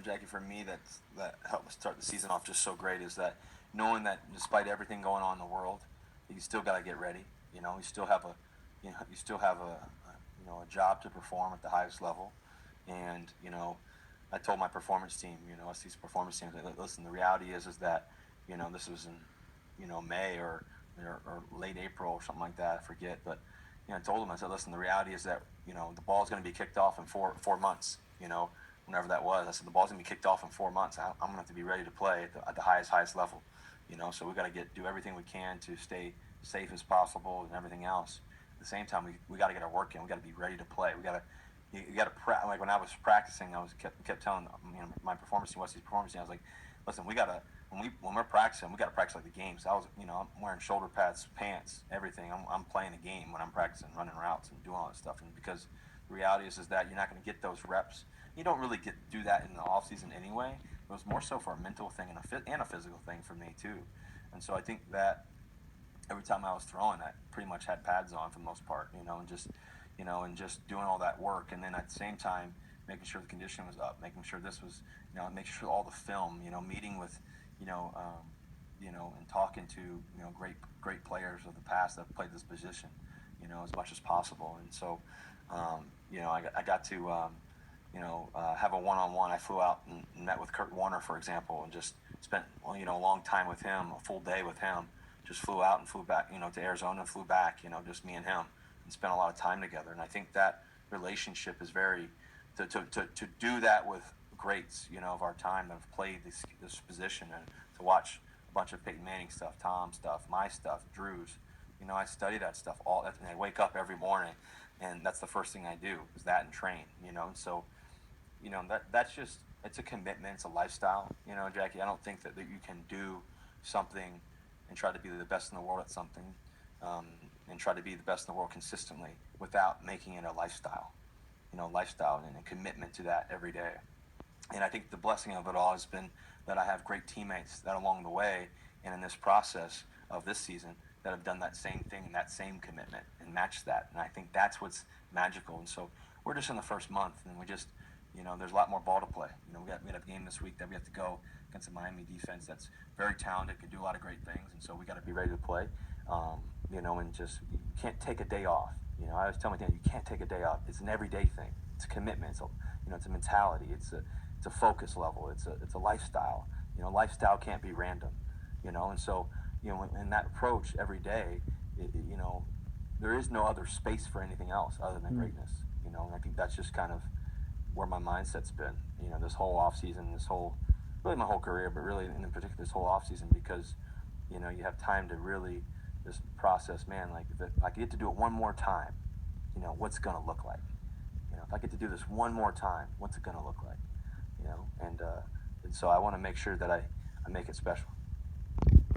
Jackie, for me, that helped start the season off just so great is that knowing that despite everything going on in the world, you still got to get ready. You still have a job to perform at the highest level, and I told my performance team, us these performance teams, like, listen, the reality is that, this was in, May or late April or something like that, I forget, but I told them, I said, listen, the reality is that the ball's going to be kicked off in four months, whenever that was. I said the ball's going to be kicked off in 4 months. I'm going to have to be ready to play at the highest level, So we got to do everything we can to stay safe as possible and everything else. At the same time, we got to get our work in. We got to be ready to play. You got to like when I was practicing, I was kept telling my performance team, Wesley's performance team, I was like, listen, we got to when we're practicing, we got to practice like the games. I was, I'm wearing shoulder pads, pants, everything. I'm playing a game when I'm practicing, running routes and doing all that stuff. And because the reality is that you're not going to get those reps. You don't really do that in the off season anyway. It was more so for a mental thing and a physical thing for me too. And so I think that every time I was throwing, I pretty much had pads on for the most part, and just doing all that work, and then at the same time making sure the condition was up, making sure this was, making sure all the film, meeting with, and talking to, great players of the past that have played this position, as much as possible. And so, I got to, have a one-on-one. I flew out and met with Kurt Warner, for example, and just spent, a long time with him, a full day with him. Just flew out and flew back, to Arizona and flew back, just me and him, and spent a lot of time together. And I think that relationship is very, to do that with greats, of our time that have played this position, and to watch a bunch of Peyton Manning stuff, Tom stuff, my stuff, Drew's, I study that stuff and I wake up every morning, and that's the first thing I do is that and train, and so, that's just, it's a commitment, it's a lifestyle, Jackie. I don't think that you can do something and try to be the best in the world at something, and try to be the best in the world consistently without making it a lifestyle, and a commitment to that every day. And I think the blessing of it all has been that I have great teammates that along the way and in this process of this season that have done that same thing and that same commitment and matched that. And I think that's what's magical. And so we're just in the first month, and we just, there's a lot more ball to play. We have a game this week that we have to go against a Miami defense that's very talented, can do a lot of great things, and so we got to be ready to play. And just you can't take a day off. I always tell my team, you can't take a day off. It's an everyday thing. It's a commitment. It's it's a mentality. It's a focus level. It's a lifestyle. Lifestyle can't be random. And so in that approach every day, there is no other space for anything else other than greatness. And I think that's just kind of where my mindset's been. This whole off season, really my whole career, but really in particular this whole off season, because you have time to really just process, man, like if I get to do it one more time, what's it gonna look like? If I get to do this one more time, what's it gonna look like? And so I want to make sure that I make it special.